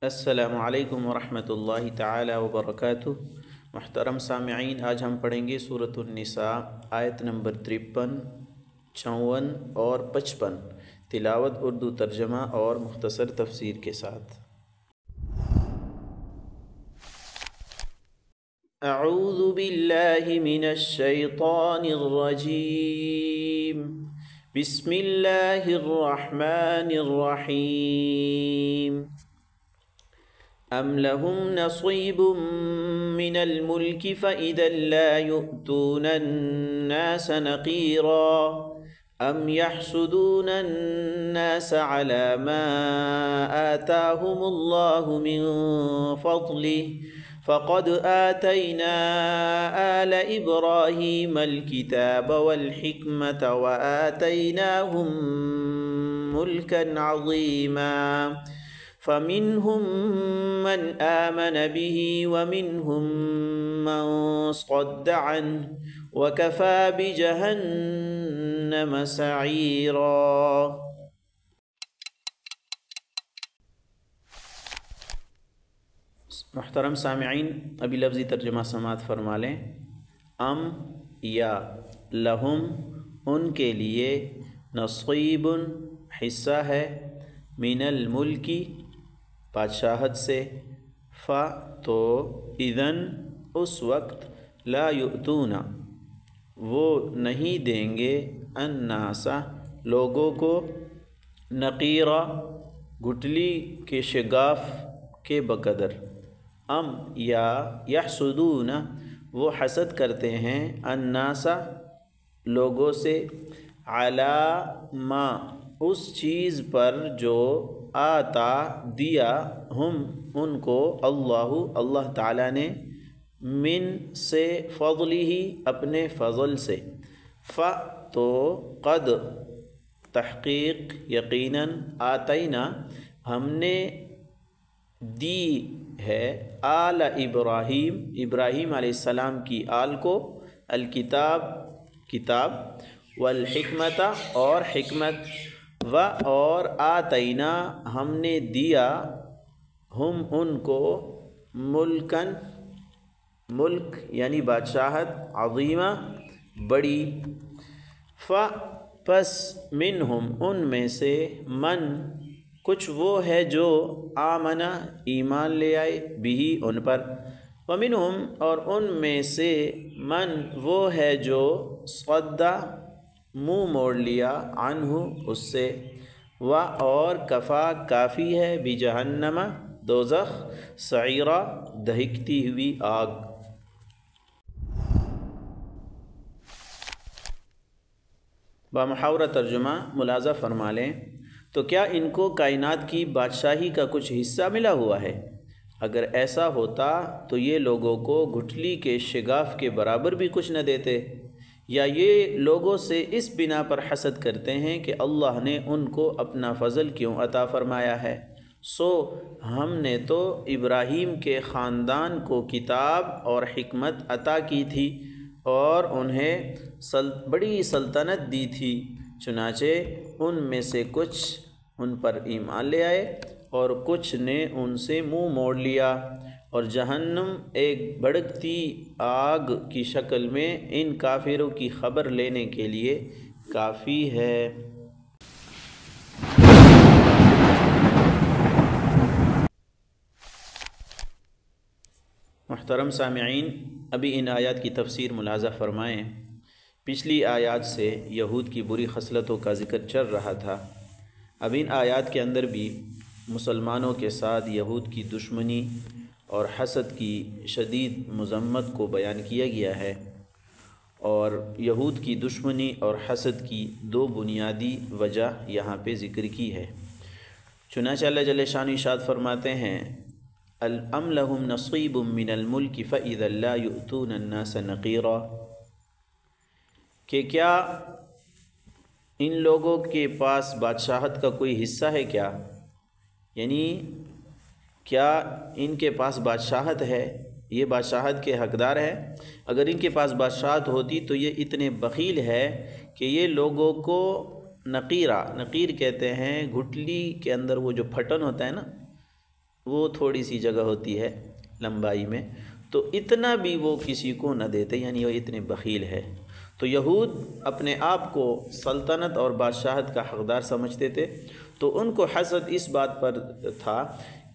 السلام علیکم ورحمۃ اللہ تعالی وبرکاتہ۔ محترم سامعین، آج ہم پڑھیں گے سورۃ النساء آیت نمبر 53، 54 اور 55، تلاوت اردو ترجمہ اور مختصر تفسیر کے ساتھ۔ اعوذ باللہ من الشیطان الرجیم، بسم اللہ الرحمن الرحیم۔ ام لهم نصیب من الملک فإذا لا يؤتون الناس نقیرا ام يحسدون الناس على ما آتاهم الله من فضله فقد آتينا آل إبراهيم الكتاب والحكمة وآتيناهم ملكا عظيما فمنهم من آمن به ومنهم من صد عنه وكفى بجهنم سعيرا۔ محترم سامعین، ابھی لفظی ترجمہ سماعت فرما لیں۔ ام یا لہم ان کے لیے نصیب حصہ ہے، من الملکی بادشاہت سے، تو اذن اس وقت، لا یؤتون وہ نہیں دیں گے، الناس لوگوں کو، نقیرا گٹلی کے شگاف کے بقدر، ام یا یحسدون وہ حسد کرتے ہیں، الناس لوگوں سے، علی ما اس چیز پر جو آتا دیا، ہم ان کو، اللہ تعالیٰ نے، من سے، فضلہ اپنے فضل سے، تو قد تحقیق یقیناً، آتینا ہم نے دی ہے، آل ابراہیم ابراہیم علیہ السلام کی آل کو، الکتاب کتاب، والحکمت اور حکمت، اور آتینا ہم نے دیا، ہم ان کو، ملکن ملک یعنی بادشاہت، عظیمہ بڑی، پس منہم ان میں سے، من کچھ وہ ہے جو آمنا ایمان لے آئے، بھی ان پر، ومنہم اور ان میں سے، من وہ ہے جو صدا منہ موڑ لیا، عنہ اس سے، اور کفا کافی ہے، بجہنم دوزخ، سعیرا دہکتی ہوئی آگ۔ بامحاورہ ترجمہ ملاحظہ فرما لیں، تو کیا ان کو کائنات کی بادشاہی کا کچھ حصہ ملا ہوا ہے؟ اگر ایسا ہوتا تو یہ لوگوں کو گٹھلی کے شگاف کے برابر بھی کچھ نہ دیتے، یا یہ لوگوں سے اس بنا پر حسد کرتے ہیں کہ اللہ نے ان کو اپنا فضل کیوں عطا فرمایا ہے؟ سو ہم نے تو ابراہیم کے خاندان کو کتاب اور حکمت عطا کی تھی، اور انہیں بڑی سلطنت دی تھی، چنانچہ ان میں سے کچھ ان پر ایمان لے آئے اور کچھ نے ان سے منہ موڑ لیا، اور جہنم ایک بھڑکتی آگ کی شکل میں ان کافروں کی خبر لینے کے لیے کافی ہے۔ محترم سامعین، ابھی ان آیات کی تفسیر ملاحظہ فرمائیں۔ پچھلی آیات سے یہود کی بری خصلتوں کا ذکر چل رہا تھا، اب ان آیات کے اندر بھی مسلمانوں کے ساتھ یہود کی دشمنی اور حسد کی شدید مذمت کو بیان کیا گیا ہے، اور یہود کی دشمنی اور حسد کی دو بنیادی وجہ یہاں پہ ذکر کی ہے۔ چنانچہ اللہ جل شانہ ارشاد فرماتے ہیں، ام لہم نصیب من الملک فاذا لا یؤتون الناس نقیرا، کہ کیا ان لوگوں کے پاس بادشاہت کا کوئی حصہ ہے کیا؟ یعنی کیا ان کے پاس بادشاہت ہے، یہ بادشاہت کے حقدار ہے؟ اگر ان کے پاس بادشاہت ہوتی تو یہ اتنے بخیل ہے کہ یہ لوگوں کو نقیر کہتے ہیں، گھٹلی کے اندر وہ جو پھٹن ہوتا ہے نا، وہ تھوڑی سی جگہ ہوتی ہے لمبائی میں، تو اتنا بھی وہ کسی کو نہ دیتے، یعنی وہ اتنے بخیل ہے۔ تو یہود اپنے آپ کو سلطنت اور بادشاہت کا حقدار سمجھتے تھے، تو ان کو حسد اس بات پر تھا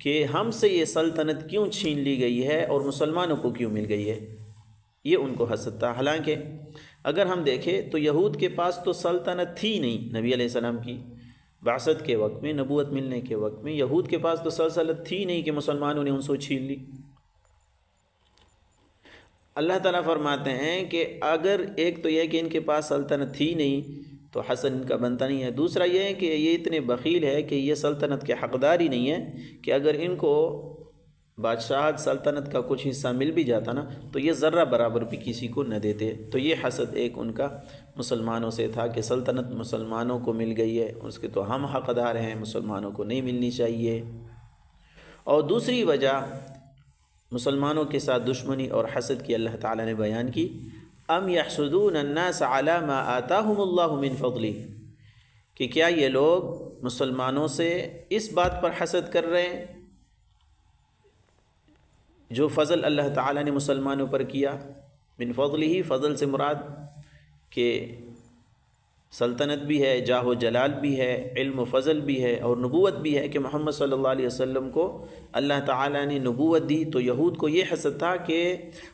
کہ ہم سے یہ سلطنت کیوں چھین لی گئی ہے اور مسلمانوں کو کیوں مل گئی ہے، یہ ان کو حسد تھا۔ حالانکہ اگر ہم دیکھیں تو یہود کے پاس تو سلطنت تھی نہیں، نبی علیہ السلام کی بعثت کے وقت میں، نبوت ملنے کے وقت میں یہود کے پاس تو سلطنت تھی نہیں کہ مسلمانوں نے ان سے چھین لی۔ اللہ تعالیٰ فرماتے ہیں کہ اگر ایک تو یہ کہ ان کے پاس سلطنت تھی نہیں تو حسد ان کا بنتا نہیں ہے، دوسرا یہ ہے کہ یہ اتنے بخیل ہے کہ یہ سلطنت کے حقدار ہی نہیں ہے کہ اگر ان کو بادشاہت سلطنت کا کچھ حصہ مل بھی جاتا نا تو یہ ذرہ برابر بھی کسی کو نہ دیتے۔ تو یہ حسد ایک ان کا مسلمانوں سے تھا کہ سلطنت مسلمانوں کو مل گئی ہے، اس کے تو ہم حقدار ہیں، مسلمانوں کو نہیں ملنی چاہیے۔ اور دوسری وجہ مسلمانوں کے ساتھ دشمنی اور حسد کی اللہ تعالیٰ نے بیان کی، ام یحسدون الناس علی ما آتاہم اللہ من فضلہ، کہ کیا یہ لوگ مسلمانوں سے اس بات پر حسد کر رہے ہیں جو فضل اللہ تعالیٰ نے مسلمانوں پر کیا۔ من فضلہ، فضل سے مراد کہ سلطنت بھی ہے، جاہ و جلال بھی ہے، علم و فضل بھی ہے، اور نبوت بھی ہے کہ محمد صلی اللہ علیہ وسلم کو اللہ تعالیٰ نے نبوت دی۔ تو یہود کو یہ حسد تھا کہ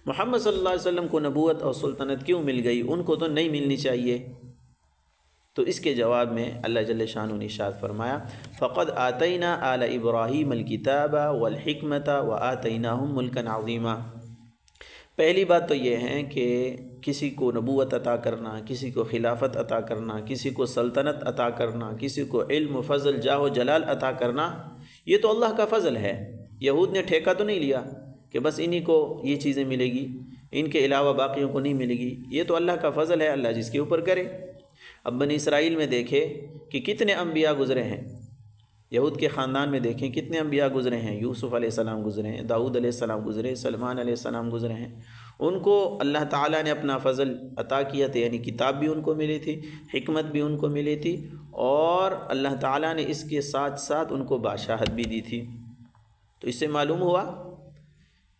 محمد صلی اللہ علیہ وسلم کو نبوت اور سلطنت کیوں مل گئی، ان کو تو نہیں ملنی چاہیے۔ تو اس کے جواب میں اللہ جل شانہ نے ارشاد فرمایا، فقد آتینا آل ابراہیم الکتاب والحکمت وآتیناہم ملکا عظیما۔ پہلی بات تو یہ ہے کہ کسی کو نبوت عطا کرنا، کسی کو خلافت عطا کرنا، کسی کو سلطنت عطا کرنا، کسی کو علم و فضل جاہ و جلال عطا کرنا، یہ تو اللہ کا فضل ہے۔ یہود نے ٹھیکہ تو نہیں لیا کہ بس انہی کو یہ چیزیں ملے گی، ان کے علاوہ باقیوں کو نہیں ملے گی، یہ تو اللہ کا فضل ہے، اللہ جس کے اوپر کرے۔ اب بنی اسرائیل میں دیکھے کہ کتنے انبیاء گزرے ہیں، یہود کے خاندان میں دیکھیں کتنے انبیاء گزرے ہیں، یوسف علیہ السلام گزرے ہیں، داؤد علیہ السلام گزرے، سلمان علیہ السلام گزرے ہیں، ان کو اللہ تعالیٰ نے اپنا فضل عطا کیا تھا، یعنی کتاب بھی ان کو ملی تھی، حکمت بھی ان کو ملی تھی، اور اللہ تعالیٰ نے اس کے ساتھ ساتھ ان کو بادشاہت بھی دی تھی۔ تو اس سے معلوم ہوا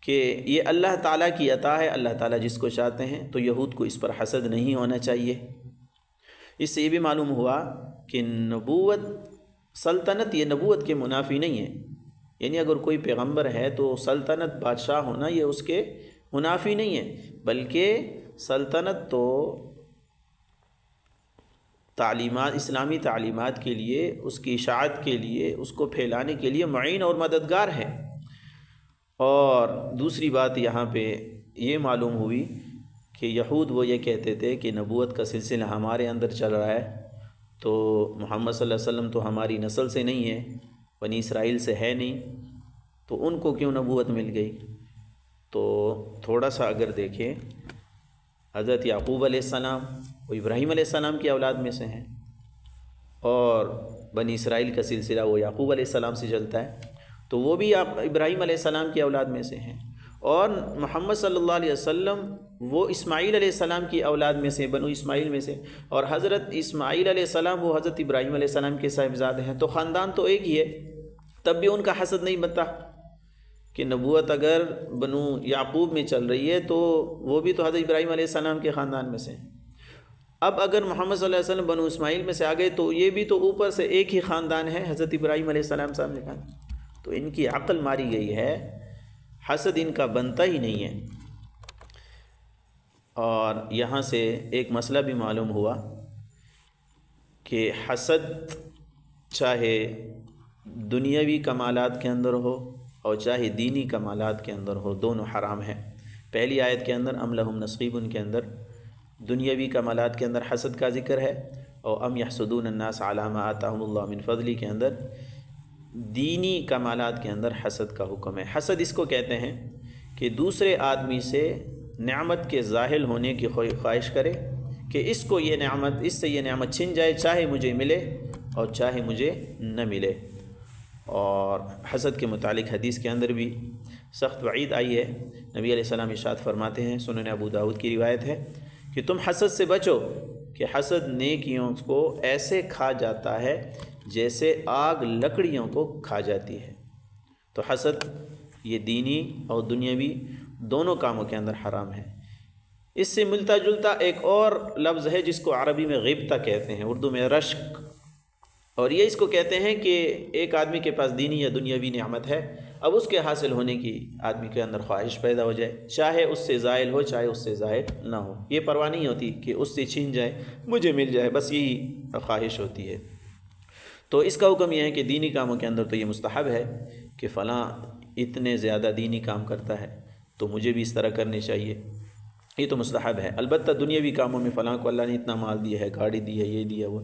کہ یہ اللہ تعالیٰ کی عطا ہے، اللہ تعالیٰ جس کو چاہتے ہیں، تو یہود کو اس پر حسد نہیں ہونا چاہیے۔ اس سے یہ بھی معلوم ہوا کہ نبوت، سلطنت یہ نبوت کے منافی نہیں ہے، یعنی اگر کوئی پیغمبر ہے تو سلطنت، بادشاہ ہونا یہ اس کے منافی نہیں ہے، بلکہ سلطنت تو تعلیمات، اسلامی تعلیمات کے لیے، اس کی اشاعت کے لیے، اس کو پھیلانے کے لیے معین اور مددگار ہے۔ اور دوسری بات یہاں پہ یہ معلوم ہوئی کہ یہود وہ یہ کہتے تھے کہ نبوت کا سلسلہ ہمارے اندر چل رہا ہے، تو محمد صلی اللہ علیہ وسلم تو ہماری نسل سے نہیں ہے، بنی اسرائیل سے ہے نہیں، تو ان کو کیوں نبوت مل گئی؟ تو تھوڑا سا اگر دیکھیں، حضرت یعقوب علیہ السلام وہ ابراہیم علیہ السلام کی اولاد میں سے ہیں، اور بنی اسرائیل کا سلسلہ وہ یعقوب علیہ السلام سے چلتا ہے، تو وہ بھی ابراہیم علیہ السلام کی اولاد میں سے ہیں، اور محمد صلی اللہ علیہ وسلم وہ اسماعیل علیہ السلام کی اولاد میں سے، بنو اسماعیل میں سے، اور حضرت اسماعیل علیہ السلام وہ حضرت ابراہیم علیہ السلام کے صاحبزادے ہیں، تو خاندان تو ایک ہی ہے، تب بھی ان کا حسد نہیں بنتا کہ نبوت اگر بنو یعقوب میں چل رہی ہے تو وہ بھی تو حضرت ابراہیم علیہ السلام کے خاندان میں سے ہیں۔ اب اگر محمد صلی اللہ علیہ وسلم بنو اسماعیل میں سے آ گئے تو یہ بھی تو اوپر سے ایک ہی خاندان ہے، حضرت ابراہیم علیہ السلام صاحب نے کہا، تو ان کی عقل ماری گئی ہے، حسد ان کا بنتا ہی نہیں ہے۔ اور یہاں سے ایک مسئلہ بھی معلوم ہوا کہ حسد چاہے دنیاوی کمالات کے اندر ہو اور چاہے دینی کمالات کے اندر ہو، دونوں حرام ہیں۔ پہلی آیت کے اندر ام لہم نصیب کے اندر دنیاوی کمالات کے اندر حسد کا ذکر ہے، اور ام یحسدون الناس علی ما آتاہم اللہ من فضلہ کے اندر دینی کمالات کے اندر حسد کا حکم ہے۔ حسد اس کو کہتے ہیں کہ دوسرے آدمی سے نعمت کے زاحل ہونے کی خواہش کرے کہ اس کو یہ نعمت، اس سے یہ نعمت چھن جائے، چاہے مجھے ملے اور چاہے مجھے نہ ملے۔ اور حسد کے متعلق حدیث کے اندر بھی سخت وعید آئی ہے، نبی علیہ السلام ارشاد فرماتے ہیں، سنن ابو داؤد کی روایت ہے کہ تم حسد سے بچو کہ حسد نیکیوں کو ایسے کھا جاتا ہے جیسے آگ لکڑیوں کو کھا جاتی ہے۔ تو حسد یہ دینی اور دنیاوی دونوں کاموں کے اندر حرام ہے۔ اس سے ملتا جلتا ایک اور لفظ ہے جس کو عربی میں غیبتہ کہتے ہیں، اردو میں رشک، اور یہ اس کو کہتے ہیں کہ ایک آدمی کے پاس دینی یا دنیاوی نعمت ہے، اب اس کے حاصل ہونے کی آدمی کے اندر خواہش پیدا ہو جائے، چاہے اس سے زائل ہو چاہے اس سے زائل نہ ہو، یہ پرواہ نہیں ہوتی کہ اس سے چھین جائے مجھے مل جائے، بس یہی خواہش ہوتی ہے۔ تو اس کا حکم یہ ہے کہ دینی کاموں کے اندر تو یہ مستحب ہے کہ فلاں اتنے زیادہ دینی کام کرتا ہے تو مجھے بھی اس طرح کرنے چاہیے، یہ تو مستحب ہے۔ البتہ دنیاوی کاموں میں فلاں کو اللہ نے اتنا مال دیا ہے، گاڑی دی ہے، یہ دیا وہ،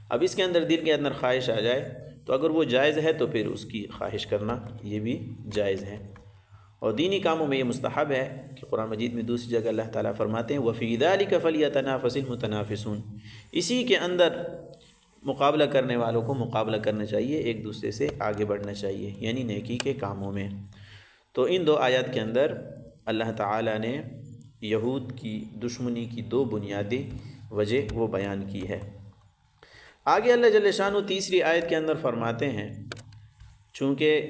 اب اس کے اندر دل کے اندر خواہش آ جائے تو اگر وہ جائز ہے تو پھر اس کی خواہش کرنا یہ بھی جائز ہے۔ اور دینی کاموں میں یہ مستحب ہے کہ قرآن مجید میں دوسری جگہ اللہ تعالیٰ فرماتے ہیں وَفِي ذَلِكَ فَلْيَتَنَافَسِ الْمُتَنَافِسُونَ، اسی کے اندر مقابلہ کرنے والوں کو مقابلہ کرنا چاہیے، ایک دوسرے سے آگے بڑھنا چاہیے، یعنی نیکی کے کاموں میں۔ تو ان دو آیات کے اندر اللہ تعالیٰ نے یہود کی دشمنی کی دو بنیادی وجہ وہ بیان کی ہے۔ آگے اللہ جل شانہ تیسری آیت کے اندر فرماتے ہیں چونکہ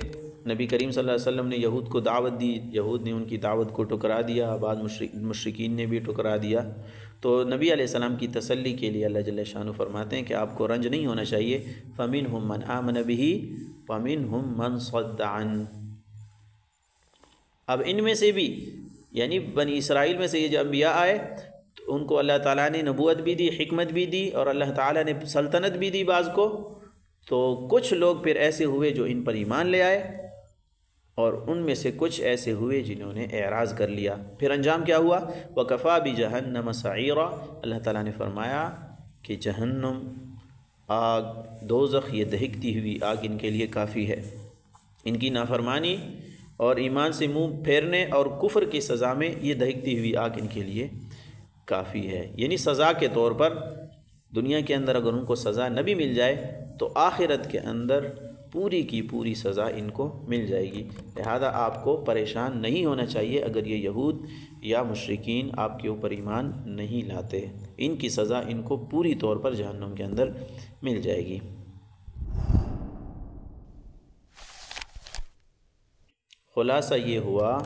نبی کریم صلی اللہ علیہ وسلم نے یہود کو دعوت دی، یہود نے ان کی دعوت کو ٹکرا دیا، بعض مشرکین نے بھی ٹکرا دیا، تو نبی علیہ السلام کی تسلی کے لیے اللہ جل شانہ فرماتے ہیں کہ آپ کو رنج نہیں ہونا چاہیے، فَمِنْهُمْ مَنْ آمَنَ بِهِ وَمِنْهُمْ مَنْ صَدَّ عَنْهُ۔ اب ان میں سے بھی یعنی بنی اسرائیل میں سے یہ جو انبیاء آئے تو ان کو اللہ تعالیٰ نے نبوت بھی دی، حکمت بھی دی، اور اللہ تعالیٰ نے سلطنت بھی دی بعض کو، تو کچھ لوگ پھر ایسے ہوئے جو ان پر ایمان لے آئے، اور ان میں سے کچھ ایسے ہوئے جنہوں نے اعراض کر لیا۔ پھر انجام کیا ہوا؟ وَكَفَى بِجَهَنَّمَ سَعِيرًا، اللہ تعالیٰ نے فرمایا کہ جہنم آگ، دوزخ، یہ دہکتی ہوئی آگ ان کے لیے کافی ہے۔ ان کی نافرمانی اور ایمان سے منہ پھیرنے اور کفر کی سزا میں یہ دہکتی ہوئی آگ ان کے لیے کافی ہے، یعنی سزا کے طور پر دنیا کے اندر اگر ان کو سزا نہ بھی مل جائے تو آخرت کے اندر پوری کی پوری سزا ان کو مل جائے گی۔ لہذا آپ کو پریشان نہیں ہونا چاہیے اگر یہ یہود یا مشرکین آپ کے اوپر ایمان نہیں لاتے، ان کی سزا ان کو پوری طور پر جہنم کے اندر مل جائے گی۔ خلاصہ یہ ہوا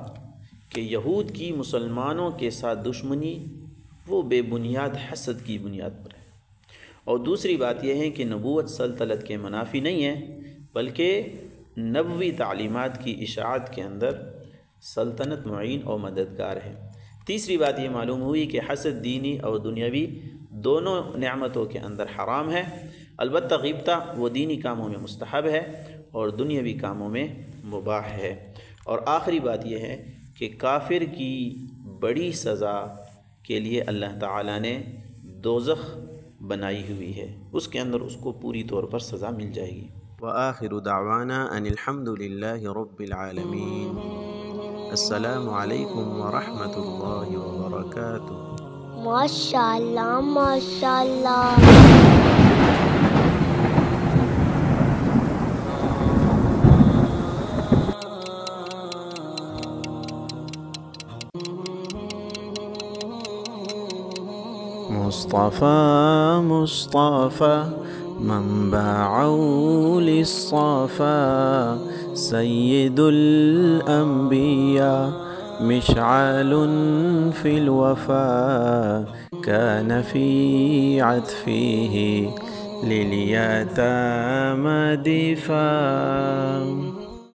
کہ یہود کی مسلمانوں کے ساتھ دشمنی وہ بے بنیاد حسد کی بنیاد پر ہے، اور دوسری بات یہ ہے کہ نبوت سلطنت کے منافی نہیں ہے بلکہ نبوی تعلیمات کی اشاعت کے اندر سلطنت معین اور مددگار ہے۔ تیسری بات یہ معلوم ہوئی کہ حسد دینی اور دنیاوی دونوں نعمتوں کے اندر حرام ہے، البتہ غیبتہ وہ دینی کاموں میں مستحب ہے اور دنیاوی کاموں میں مباح ہے۔ اور آخری بات یہ ہے کہ کافر کی بڑی سزا کے لیے اللہ تعالیٰ نے دوزخ بنائی ہوئی ہے، اس کے اندر اس کو پوری طور پر سزا مل جائے گی۔ وآخر دعوانا ان الحمد للہ رب العالمین۔ السلام علیکم ورحمۃ اللہ وبرکاتہ۔ ماشاءاللہ ماشاءاللہ۔ مصطفى مصطفى منبع للصفا، سيد الأنبياء مشعل في الوفا، كان في عطفه لليتامى دفاع.